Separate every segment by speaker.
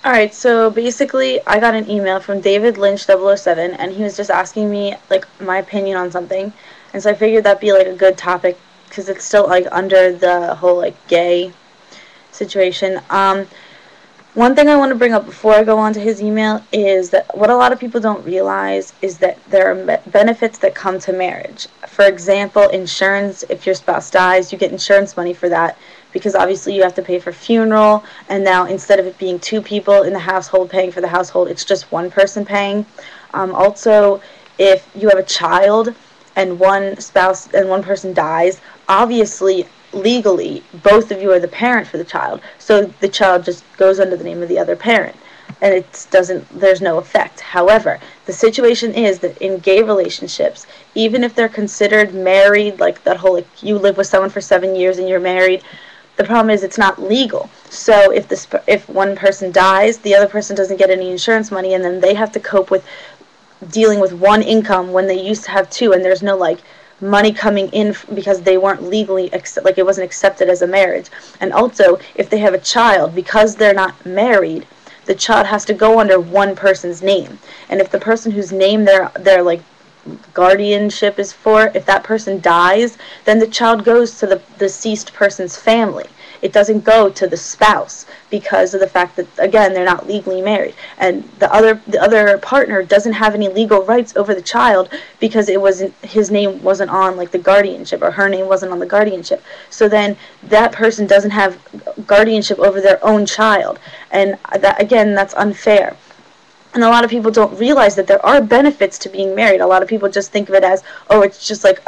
Speaker 1: Alright, so basically I got an email from David Lynch 007, and he was just asking me like my opinion on something. And so I figured that'd be like a good topic because it's still like under the whole like gay situation. One thing I want to bring up before I go on to his email is that what a lot of people don't realize is that there are benefits that come to marriage. For example, insurance. If your spouse dies, you get insurance money for that because obviously you have to pay for funeral, and now instead of it being two people in the household paying for the household, it's just one person paying. Also, if you have a child and one spouse and one person dies, obviously legally both of you are the parent for the child, so the child just goes under the name of the other parent, and it doesn't, there's no effect. However, the situation is that in gay relationships, even if they're considered married, like that whole like you live with someone for 7 years and you're married, the problem is it's not legal. So if one person dies, the other person doesn't get any insurance money, and then they have to cope with dealing with one income when they used to have two, and there's no like money coming in because they weren't legally like it wasn't accepted as a marriage. And also, if they have a child, because they're not married, the child has to go under one person's name. And if the person whose name their like guardianship is for, if that person dies, then the child goes to the deceased person's family. It doesn't go to the spouse because of the fact that, again, they're not legally married, and the other partner doesn't have any legal rights over the child because it wasn't, his name wasn't on like the guardianship, or her name wasn't on the guardianship. So then that person doesn't have guardianship over their own child, and that, again, that's unfair. And a lot of people don't realize that there are benefits to being married. A lot of people just think of it as, oh, it's just like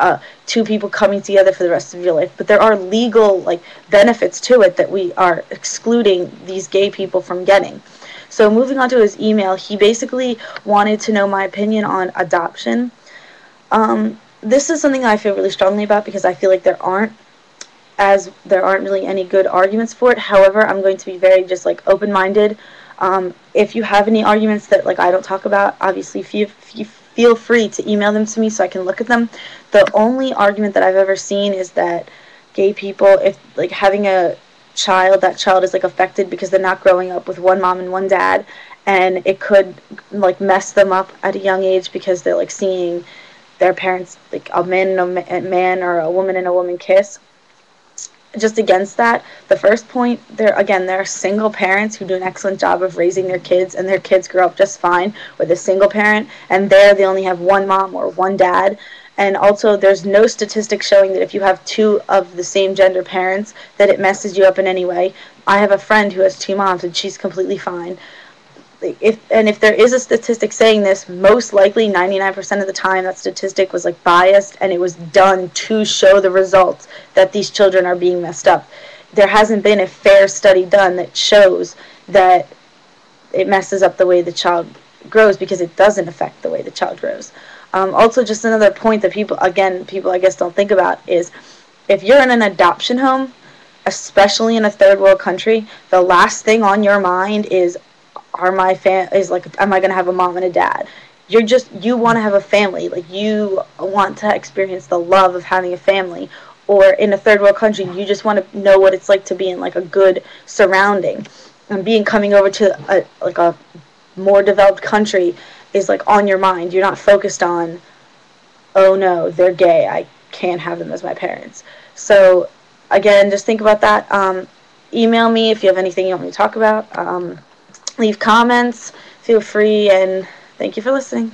Speaker 1: two people coming together for the rest of your life. But there are legal like benefits to it that we are excluding these gay people from getting. So moving on to his email, he basically wanted to know my opinion on adoption. This is something I feel really strongly about because I feel like there aren't really any good arguments for it. However, I'm going to be very just like open-minded. If you have any arguments that like I don't talk about, obviously if you feel free to email them to me so I can look at them. The only argument that I've ever seen is that gay people, if like having a child, that child is like affected because they're not growing up with one mom and one dad, and it could like mess them up at a young age because they're like seeing their parents, like a man and a man, or a woman and a woman kiss. Just against that, the first point, there are single parents who do an excellent job of raising their kids, and their kids grow up just fine with a single parent, and there they only have one mom or one dad. And also, there's no statistics showing that if you have two of the same gender parents that it messes you up in any way. I have a friend who has two moms and she's completely fine. If there is a statistic saying this, most likely 99% of the time that statistic was like biased, and it was done to show the results that these children are being messed up. There hasn't been a fair study done that shows that it messes up the way the child grows, because it doesn't affect the way the child grows. Also, just another point that people I guess don't think about is, if you're in an adoption home, especially in a third world country, the last thing on your mind is, am I going to have a mom and a dad? You want to have a family. Like, you want to experience the love of having a family. Or in a third world country, you just want to know what it's like to be in like a good surrounding. And coming over to a more developed country is like on your mind. You're not focused on, oh no, they're gay, I can't have them as my parents. So again, just think about that. Email me if you have anything you want me to talk about. Leave comments, feel free, and thank you for listening.